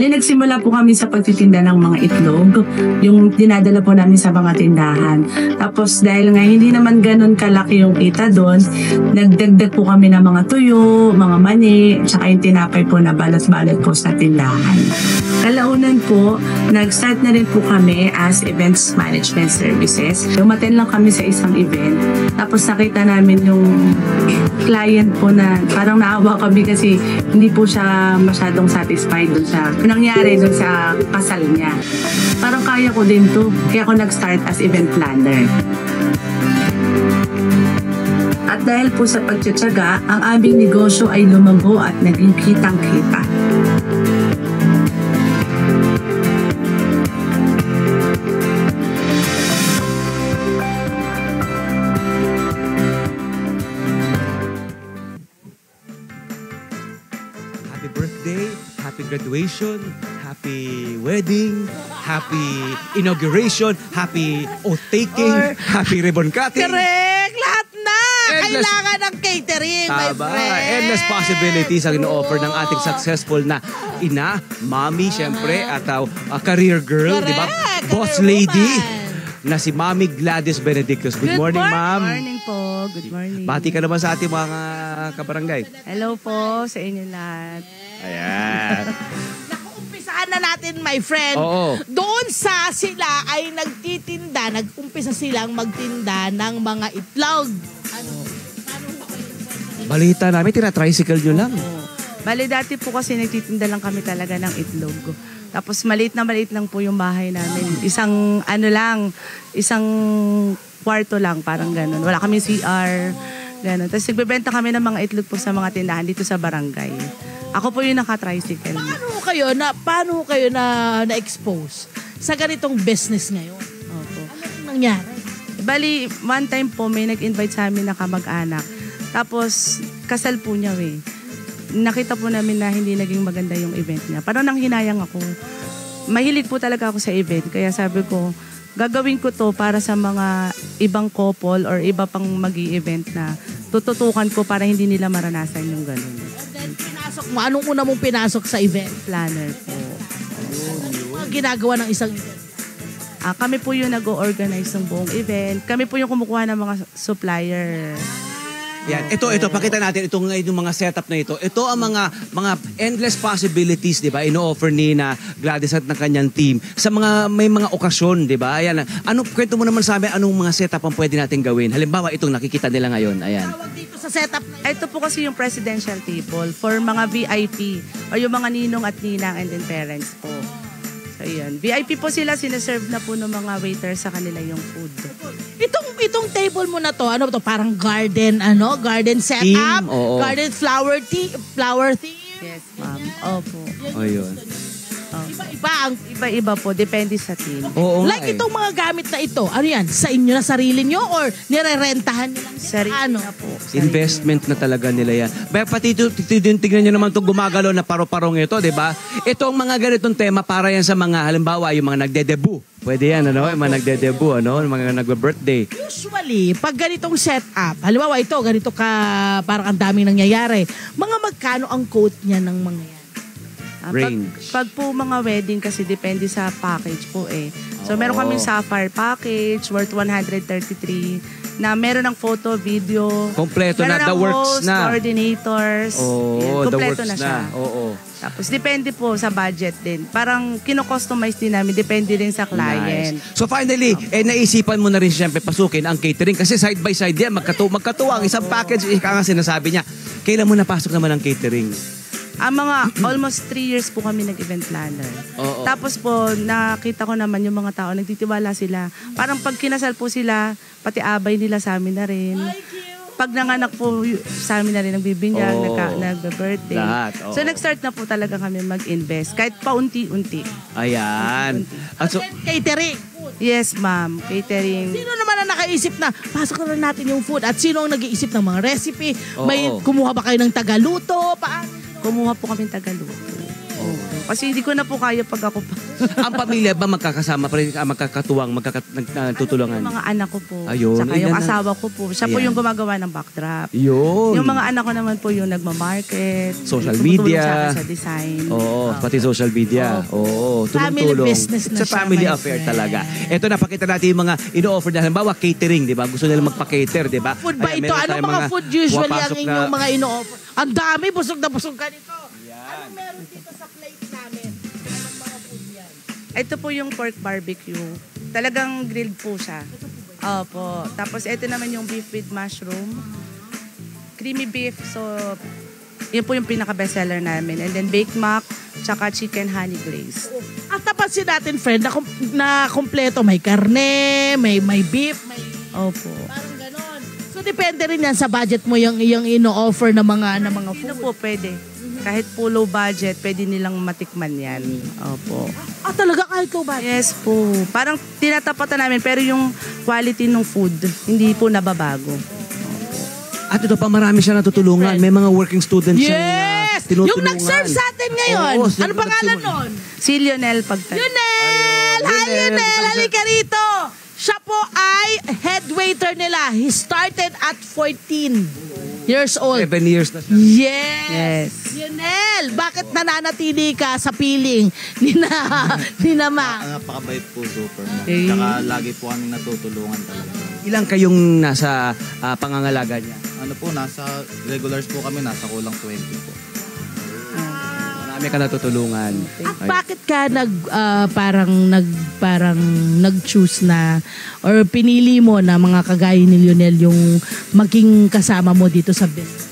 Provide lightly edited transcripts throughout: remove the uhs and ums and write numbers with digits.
Bali, nagsimula po kami sa pagtitinda ng mga itlog, yung dinadala po namin sa mga tindahan. Tapos dahil nga hindi naman ganun kalaki yung kita doon, nagdagdag po kami ng mga tuyo, mga mani, tsaka yung tinapay po na balot-balot po sa tindahan. Kalaunan po, nag-start na rin po kami as events management services. Umaten lang kami sa isang event. Tapos nakita namin yung client po na parang naawa kami kasi hindi po siya masyadong satisfied dun sa nangyari dun sa kasal niya. Parang kaya ko din to. Kaya ako nag-start as event planner. At dahil po sa pagtsatsaga, ang aming negosyo ay lumago at naging kitang-kita. Happy birthday, happy graduation, happy wedding, happy inauguration, happy oath-taking, happy ribbon cutting. Correct! Lahat na! Endless- Kailangan ng catering, my Tama. friend. Endless possibilities ang ino-offer ng ating successful na ina, mommy, syempre, at career girl, di ba? Correct. Boss Career lady woman. na si Mami Gladys Benedictus. Good morning, ma'am. Good morning po. Good morning. Bati ka naman sa ating mga kabarangay. Hello po sa inyo lahat. Ayan. Naku, umpisahan na natin, my friend. Oo. Doon sa sila ay nagtitinda, nag-umpisa silang magtinda ng mga itlog. Balita namin, tina-tricycle nyo lang. Bali, dati po kasi nagtitinda lang kami talaga ng itlog. Tapos maliit lang po yung bahay namin. Isang isang kwarto lang, parang ganun. Wala kami CR, ganun. Tapos nagbebenta kami ng mga itlog po sa mga tindahan dito sa barangay. Ako po yung naka-tricycle. Paano kayo na-expose sa ganitong business ngayon? Opo. Anong nangyari? Bali, one time po may nag-invite sa amin na kamag-anak. Tapos, kasal po niya Nakita po namin na hindi naging maganda yung event niya. Parang nanghinayang ako. Mahilig po talaga ako sa event. Kaya sabi ko, gagawin ko to para sa mga ibang couple or iba pang mag-i-event na tututukan ko para hindi nila maranasan yung ganun. Then, pinasok mo. Anong una mong pinasok sa event? Planner po. Anong mga ginagawa ng isang event? Kami po yung nag-organize ng buong event. Kami po yung kumukuha ng mga supplier. Yan, ito, pakita natin itong mga setup na ito. Ito ang mga endless possibilities, 'di ba? Ino-offer ni na Gladys at ng kanyang team sa may mga okasyon, 'di ba? Ayan. Kwento mo naman sa amin anong mga setup ang pwede natin gawin? Halimbawa, itong nakikita nila ngayon. Ayan. Tawag dito sa setup na Ito po kasi yung presidential table for mga VIP o yung mga ninong at ninang and then parents po. So, yun. VIP po sila, sineserve na po ng mga waiter sa kanila yung food. Itong table mo na to, ano to? Parang garden setup, Theme, oo. garden flower theme. Yes, ma'am. Opo. Ayun. Iba-iba po, depende sa team. Oo nga Like itong mga gamit na ito, ano yan? Sa inyo na sarili nyo or nirerentahan nyo lang? Sarili Ano? na po. Investment na talaga nila yan. Pati tignan nyo naman itong gumagalaw na paro-parong ito, di ba? Itong mga ganitong tema para yan sa mga, halimbawa, yung mga nagde-debut. Pwede yan, ano? Yung mga nagde-debut, ano? Yung mga nagbe-birthday. Usually, pag ganitong setup, halimbawa ito, ganito ka, parang ang daming nangyayari, mga magkano ang quote niya ng mga yan? Range. Pag po mga wedding kasi depende sa package po So meron kaming sapphire package worth 133 na meron ng photo, video. Kompleto na, meron the ng works host, na. coordinators. Oo, Yan, the kompleto works na siya. Oo. Tapos depende po sa budget din. Parang kino-customize din namin, depende din sa client. Nice. So finally, naisipan mo na rin siyempre pasukin ang catering kasi side by side yan, magkatuwa ang isang package. Ika nga sinasabi niya, kailan mo napasok naman ang catering? Mga almost 3 years po kami nag-event planner. Oo. Tapos po, nakita ko naman yung mga tao, nagtitiwala sila. Parang pag kinasal po sila, pati abay nila sa amin na rin. Pag nanganak po sa amin na rin, nagbibinyag, nagbe-birthday. Lahat, oo. So nag-start na po talaga kami mag-invest, kahit paunti-unti. Ayan. At so, Catering. Yes, ma'am. Catering. Sino naman ang nakaisip na pasok na natin yung food at sino ang nag-iisip ng mga recipe? Oo. May kumuha ba kayo ng tagaluto? Paano? Kumuha po kami Tagaluto. Kasi hindi ko na po kaya pag ako pa. Ang pamilya ba magkakasama pa rin, magkakatuwang, nagtutulungan? Yung mga anak ko po. Ayun. Saka yung Ilan na- asawa ko po. Siya po Ayan. yung gumagawa ng backdrop. Yun. Yung mga anak ko naman po yung nagmamarket. Social tumutulong media. sa akin sa design. Oo, pati social media. Oo, Family tumutulong. business na It's a siya, family my affair friend. talaga. Ito, napakita natin yung mga ino-offer na, halimbawa, catering, di ba? Gusto nila magpa-cater, di ba? Food ba Ayan, ito? meron Anong tayong mga food usually ang pumapasok na- inyong mga ino-offer? Ang dami, busog na busog ka nito. Anong meron dito sa plate namin? Anong mga food yan? Ito po yung pork barbecue. Talagang grilled po siya. Opo. Tapos ito naman yung beef with mushroom. Creamy beef. So, yun po yung pinaka-bestseller namin. And then baked mac, tsaka chicken honey glaze. At napansin natin, friend, na kompleto. May karne, may beef, may Opo. parang ganon. So, depende rin yan sa budget mo yung ino-offer na mga Hindi na food. po pwede. Kahit po low budget, pwede nilang matikman yan. Opo. Talaga kahit low budget? Yes po. Parang tinatapatan namin, pero yung quality ng food, hindi po nababago. At ito pa, marami siya natutulungan. May mga working students siyang Yes! tinutulungan. Yung nag-serve sa atin ngayon. Oo, Ano pangalan nun? Si Lionel Pagtay. Lionel! Hi, Lionel! Halika rito! Siya po ay head waiter nila. He started at 14 years old. 7 years na siya. Yes! Yes. Lionel, bakit nananatili ka sa piling ni na Ma? Napakabait po, super. Okay. Tsaka lagi po kami natutulungan talaga. Ilang kayong nasa pangangalaga niya? Ano po, nasa regulars po kami, nasa kulang 20 po. Marami ka natutulungan. At bakit ka parang nag-choose na or pinili mo na mga kagaya ni Lionel yung maging kasama mo dito sa business?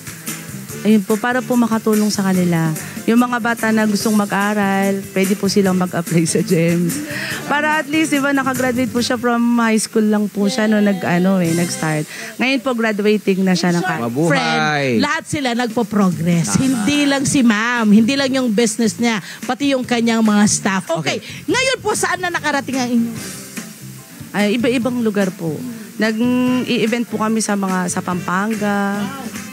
Ayun po, para po makatulong sa kanila. Yung mga bata na gustong mag-aral, pwede po silang mag-apply sa GEMS. Para at least, diba, nakagraduate po siya from high school lang po siya no nag-start. Ngayon po, graduating na siya. Mabuhay. Friend, lahat sila nagpo-progress. Hindi lang si ma'am, hindi lang yung business niya, pati yung kanyang mga staff. Okay, ngayon po saan na nakarating ang inyong? Ay, iba-ibang lugar po. Nag-i-event po kami sa Pampanga.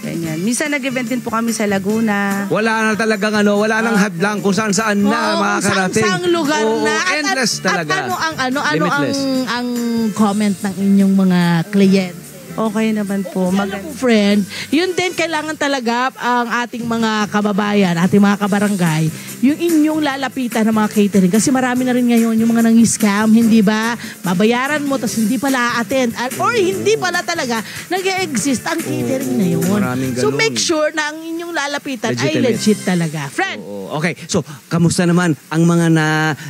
Ganyan. Minsan nag-event din po kami sa Laguna. Wala na talagang wala nang hadlang kung saan-saan na makakarating. Saan lugar Oo, na. endless talaga. At ano Limitless. ang comment ng inyong mga client? Okay naman po. Alam mo, friend, yun din kailangan talaga ang ating mga kababayan, ating mga kabarangay, yung inyong lalapitan ng mga catering. Kasi marami na rin ngayon yung mga nang-scam, hindi ba? Babayaran mo, tapos hindi pala attend or hindi pala talaga nag-e-exist ang catering na yun. maraming So ganun. make sure na ang inyong lalapitan ay Legitimate. legit talaga. Friend, Oo. Okay, so kamusta naman ang mga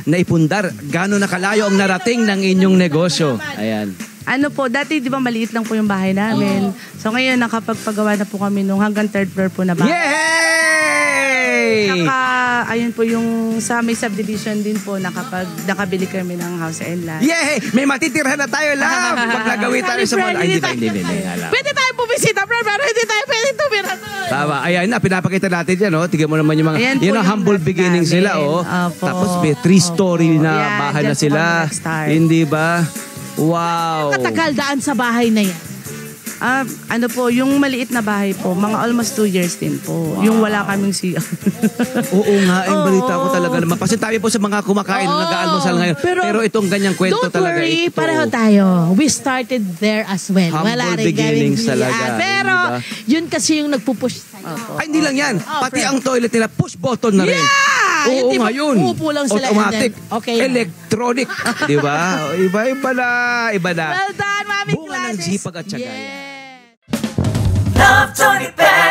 naipundar? Gaano na kalayo ang narating ng inyong negosyo? Ayan. Ano po, dati di ba maliit lang po yung bahay namin. So ngayon nakapagpagawa na po kami nung hanggang third floor po na bahay. Yay! Saka, ayun po yung sa may subdivision din po nakabili kami ng house and land. Yay! May matitirhan na tayo lang! Pag nagawin tayo sa mall. Ay, hindi. Alam. pwede tayo pumisita, friend, pero hindi tayo pwede tumira doon. Tama. Ayan na, pinapakita natin yan. Tignan mo naman yung mga, Ayan po yan ang yung humble lot beginnings namin. nila. Opo. Tapos may 3-story na Yan, bahay na dyan po sila. kami nag-start. Hindi ba? Wow. Katagal daan sa bahay na yan. Ano po, yung maliit na bahay po, mga almost 2 years din po. Yung wala kaming CR. Oo nga, yung balita ko talaga naman. Kasi tayo po sa mga kumakain na nag-aalmusal ngayon. Pero itong ganyang kwento don't talaga worry, ito. pareho tayo. We started there as well. Humble Wala rin beginnings galing talaga, diyan. Pero, hindi yun kasi yung nagpupush sa'yo. Ay, hindi lang yan. Oh, Pati friend. ang toilet nila, push button na rin. Yeah! Oo, Yung tipo, ngayon. upo lang sila and Automatic. then, okay. Electronic. Di ba? Iba na. Iba na. Well done, Mami Bunga ng Gladys. sipag at tiyaga yan. Yeah. Love Tony Bennett.